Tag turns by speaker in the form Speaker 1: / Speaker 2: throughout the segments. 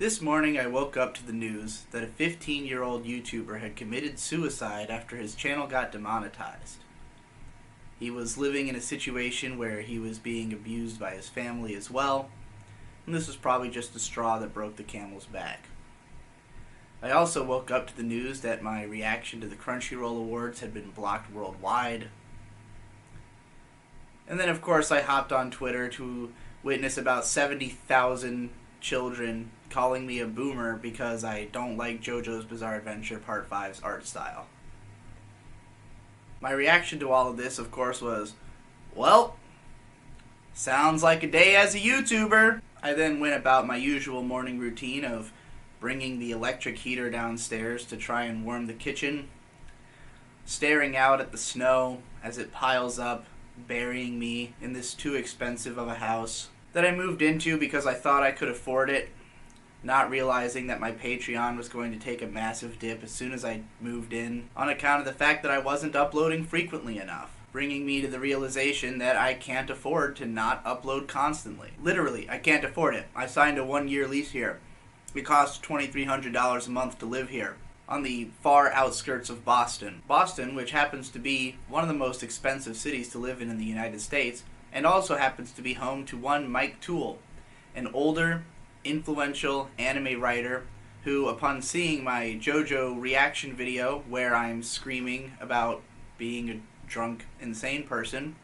Speaker 1: This morning I woke up to the news that a 15-year-old YouTuber had committed suicide after his channel got demonetized. He was living in a situation where he was being abused by his family as well, and this was probably just the straw that broke the camel's back. I also woke up to the news that my reaction to the Crunchyroll Awards had been blocked worldwide. And then of course I hopped on Twitter to witness about 70,000 children calling me a boomer because I don't like JoJo's Bizarre Adventure Part 5's art style. My reaction to all of this, of course, was, well, sounds like a day as a YouTuber. I then went about my usual morning routine of bringing the electric heater downstairs to try and warm the kitchen, staring out at the snow as it piles up, burying me in this too expensive of a house that I moved into because I thought I could afford it, not realizing that my Patreon was going to take a massive dip as soon as I moved in on account of the fact that I wasn't uploading frequently enough, bringing me to the realization that I can't afford to not upload constantly. Literally, I can't afford it. I signed a 1-year lease here. It costs $2,300 a month to live here, on the far outskirts of Boston. Boston, which happens to be one of the most expensive cities to live in the United States, and also happens to be home to one Mike Toole, an older, influential anime writer who, upon seeing my JoJo reaction video where I'm screaming about being a drunk, insane person,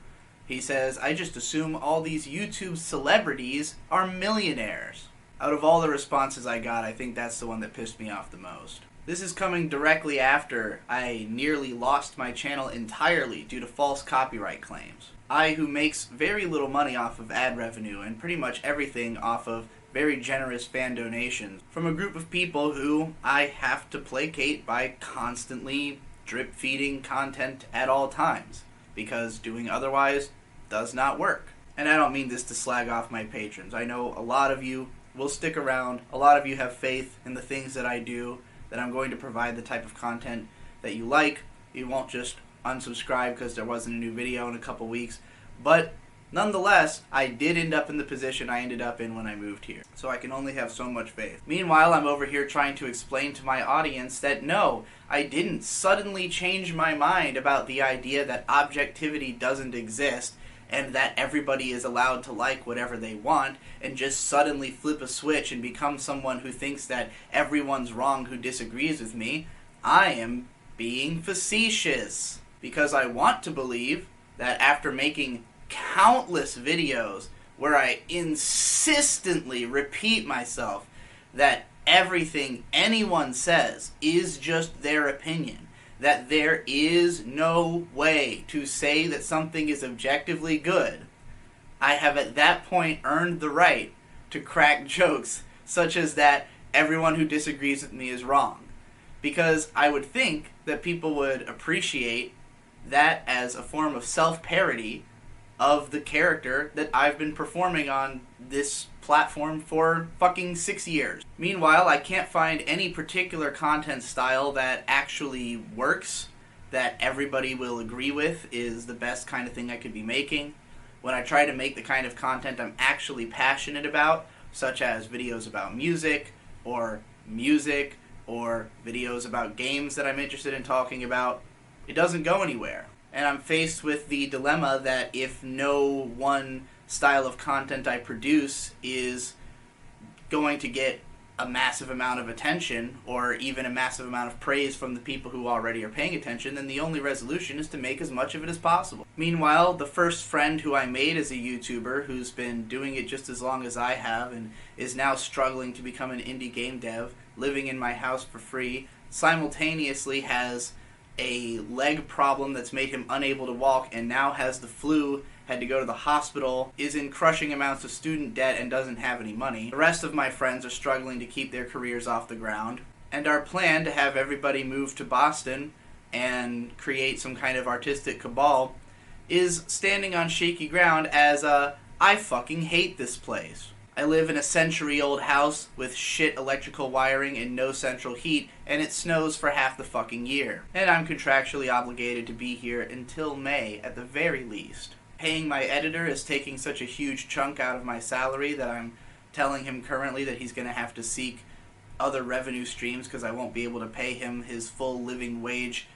Speaker 1: he says, "I just assume all these YouTube celebrities are millionaires." Out of all the responses I got, I think that's the one that pissed me off the most. This is coming directly after I nearly lost my channel entirely due to false copyright claims. I, who makes very little money off of ad revenue and pretty much everything off of very generous fan donations from a group of people who I have to placate by constantly drip feeding content at all times, because doing otherwise does not work. And I don't mean this to slag off my patrons. I know a lot of you will stick around, a lot of you have faith in the things that I do, that I'm going to provide the type of content that you like. You won't just unsubscribe because there wasn't a new video in a couple weeks. But nonetheless, I did end up in the position I ended up in when I moved here. So I can only have so much faith. Meanwhile, I'm over here trying to explain to my audience that no, I didn't suddenly change my mind about the idea that objectivity doesn't exist and that everybody is allowed to like whatever they want, and just suddenly flip a switch and become someone who thinks that everyone's wrong who disagrees with me. I am being facetious, because I want to believe that after making countless videos where I insistently repeat myself that everything anyone says is just their opinion, that there is no way to say that something is objectively good, I have at that point earned the right to crack jokes such as that everyone who disagrees with me is wrong. Because I would think that people would appreciate that as a form of self-parody of the character that I've been performing on this platform for fucking 6 years. Meanwhile, I can't find any particular content style that actually works, that everybody will agree with is the best kind of thing I could be making. When I try to make the kind of content I'm actually passionate about, such as videos about music, or videos about games that I'm interested in talking about, it doesn't go anywhere. And I'm faced with the dilemma that if no one style of content I produce is going to get a massive amount of attention, or even a massive amount of praise from the people who already are paying attention, then the only resolution is to make as much of it as possible. Meanwhile, the first friend who I made as a YouTuber, who's been doing it just as long as I have, and is now struggling to become an indie game dev, living in my house for free, simultaneously has a leg problem that's made him unable to walk, and now has the flu, had to go to the hospital, is in crushing amounts of student debt, and doesn't have any money. The rest of my friends are struggling to keep their careers off the ground. And our plan to have everybody move to Boston and create some kind of artistic cabal is standing on shaky ground as I fucking hate this place. I live in a century-old house with shit electrical wiring and no central heat, and it snows for half the fucking year. And I'm contractually obligated to be here until May at the very least. Paying my editor is taking such a huge chunk out of my salary that I'm telling him currently that he's going to have to seek other revenue streams because I won't be able to pay him his full living wage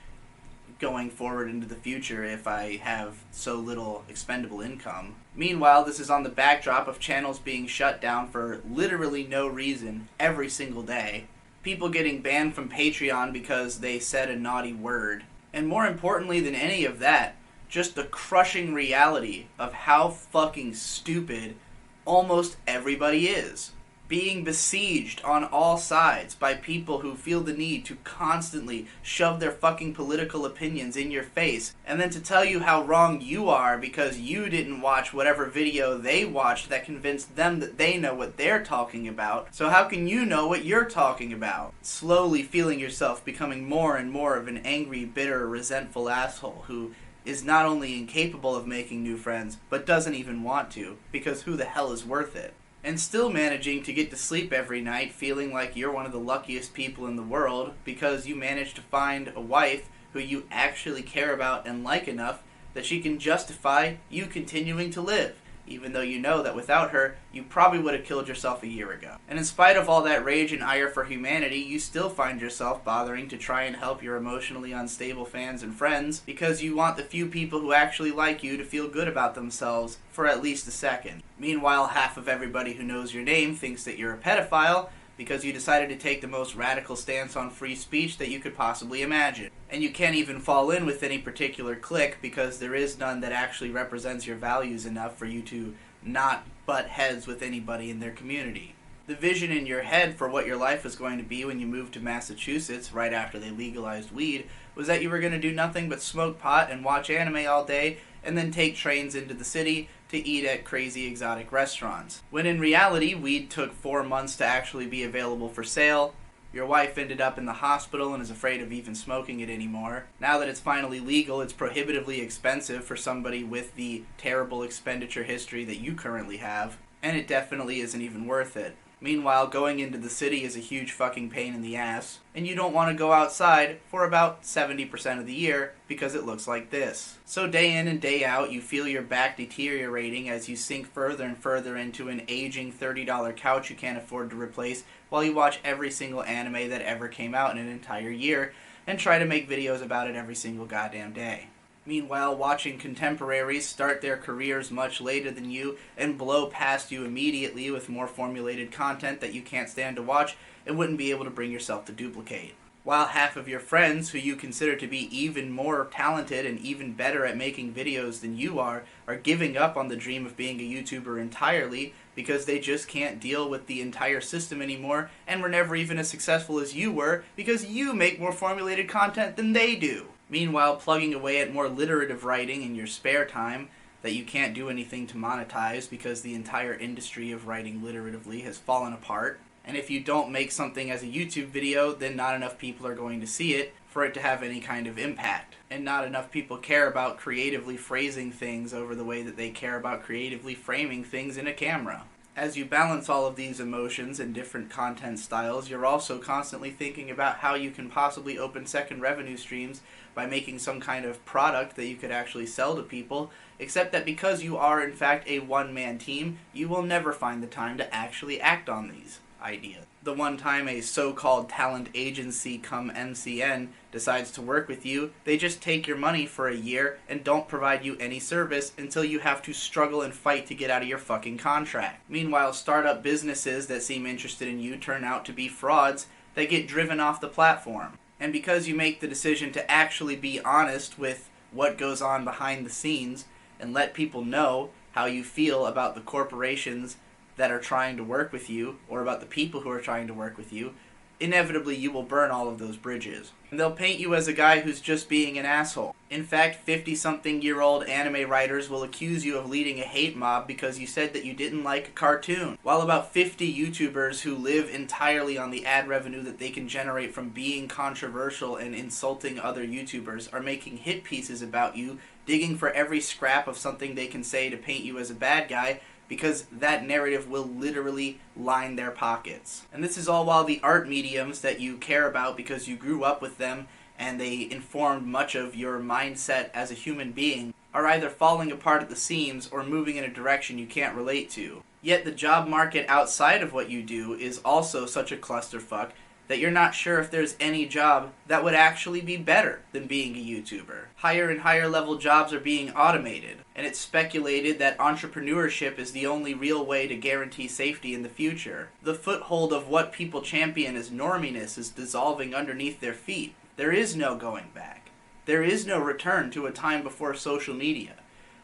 Speaker 1: going forward into the future if I have so little expendable income. Meanwhile, this is on the backdrop of channels being shut down for literally no reason every single day. People getting banned from Patreon because they said a naughty word. And more importantly than any of that, just the crushing reality of how fucking stupid almost everybody is. Being besieged on all sides by people who feel the need to constantly shove their fucking political opinions in your face, and then to tell you how wrong you are because you didn't watch whatever video they watched that convinced them that they know what they're talking about. So how can you know what you're talking about? Slowly feeling yourself becoming more and more of an angry, bitter, resentful asshole who is not only incapable of making new friends, but doesn't even want to, because who the hell is worth it? And still managing to get to sleep every night feeling like you're one of the luckiest people in the world because you managed to find a wife who you actually care about and like enough that she can justify you continuing to live, even though you know that without her, you probably would have killed yourself a year ago. And in spite of all that rage and ire for humanity, you still find yourself bothering to try and help your emotionally unstable fans and friends because you want the few people who actually like you to feel good about themselves for at least a second. Meanwhile, half of everybody who knows your name thinks that you're a pedophile because you decided to take the most radical stance on free speech that you could possibly imagine. And you can't even fall in with any particular clique because there is none that actually represents your values enough for you to not butt heads with anybody in their community. The vision in your head for what your life was going to be when you moved to Massachusetts right after they legalized weed was that you were going to do nothing but smoke pot and watch anime all day and then take trains into the city to eat at crazy exotic restaurants. When in reality, weed took 4 months to actually be available for sale. Your wife ended up in the hospital and is afraid of even smoking it anymore. Now that it's finally legal, it's prohibitively expensive for somebody with the terrible expenditure history that you currently have, and it definitely isn't even worth it. Meanwhile, going into the city is a huge fucking pain in the ass, and you don't want to go outside for about 70% of the year because it looks like this. So day in and day out, you feel your back deteriorating as you sink further and further into an aging $30 couch you can't afford to replace while you watch every single anime that ever came out in an entire year and try to make videos about it every single goddamn day. Meanwhile, watching contemporaries start their careers much later than you and blow past you immediately with more formulated content that you can't stand to watch and wouldn't be able to bring yourself to duplicate. While half of your friends, who you consider to be even more talented and even better at making videos than you are giving up on the dream of being a YouTuber entirely because they just can't deal with the entire system anymore and were never even as successful as you were because you make more formulated content than they do. Meanwhile, plugging away at more literative writing in your spare time that you can't do anything to monetize because the entire industry of writing literatively has fallen apart. And if you don't make something as a YouTube video, then not enough people are going to see it for it to have any kind of impact. And not enough people care about creatively phrasing things over the way that they care about creatively framing things in a camera. As you balance all of these emotions and different content styles, you're also constantly thinking about how you can possibly open second revenue streams by making some kind of product that you could actually sell to people, except that because you are in fact a one-man team, you will never find the time to actually act on these ideas. The one time a so-called talent agency come MCN decides to work with you, they just take your money for a year and don't provide you any service until you have to struggle and fight to get out of your fucking contract. Meanwhile, startup businesses that seem interested in you turn out to be frauds that get driven off the platform. And because you make the decision to actually be honest with what goes on behind the scenes and let people know how you feel about the corporations that are trying to work with you, or about the people who are trying to work with you, inevitably you will burn all of those bridges. And they'll paint you as a guy who's just being an asshole. In fact, 50-something-year-old anime writers will accuse you of leading a hate mob because you said that you didn't like a cartoon. While about 50 YouTubers who live entirely on the ad revenue that they can generate from being controversial and insulting other YouTubers are making hit pieces about you, digging for every scrap of something they can say to paint you as a bad guy, because that narrative will literally line their pockets. And this is all while the art mediums that you care about because you grew up with them and they informed much of your mindset as a human being are either falling apart at the seams or moving in a direction you can't relate to. Yet the job market outside of what you do is also such a clusterfuck that you're not sure if there's any job that would actually be better than being a YouTuber. Higher and higher level jobs are being automated, and it's speculated that entrepreneurship is the only real way to guarantee safety in the future. The foothold of what people champion as norminess is dissolving underneath their feet. There is no going back. There is no return to a time before social media.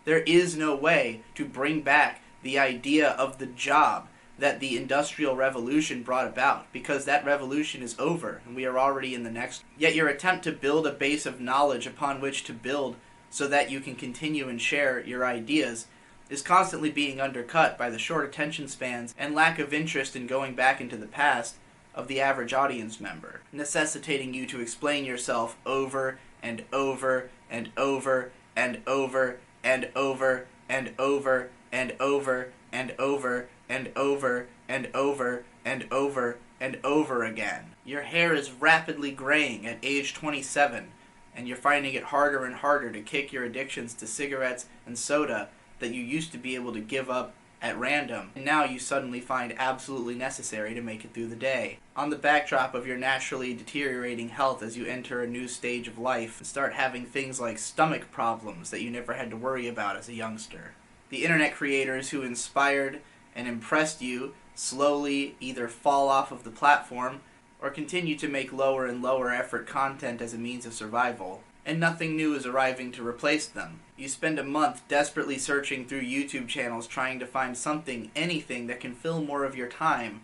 Speaker 1: There is no way to bring back the idea of the job that the Industrial Revolution brought about, because that revolution is over and we are already in the next. Yet your attempt to build a base of knowledge upon which to build so that you can continue and share your ideas is constantly being undercut by the short attention spans and lack of interest in going back into the past of the average audience member, necessitating you to explain yourself over and over and over and over and over and over and over and over and over and over and over and over again. Your hair is rapidly graying at age 27, and you're finding it harder and harder to kick your addictions to cigarettes and soda that you used to be able to give up at random, and now you suddenly find absolutely necessary to make it through the day. On the backdrop of your naturally deteriorating health as you enter a new stage of life and start having things like stomach problems that you never had to worry about as a youngster. The internet creators who inspired and impressed you slowly either fall off of the platform or continue to make lower and lower effort content as a means of survival, and nothing new is arriving to replace them. You spend a month desperately searching through YouTube channels trying to find something, anything that can fill more of your time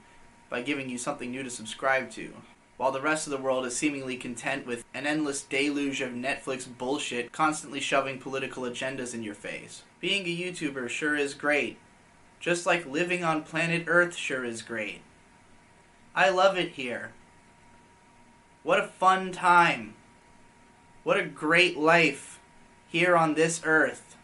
Speaker 1: by giving you something new to subscribe to, while the rest of the world is seemingly content with an endless deluge of Netflix bullshit constantly shoving political agendas in your face. Being a YouTuber sure is great, just like living on planet Earth sure is great. I love it here. What a fun time. What a great life here on this earth.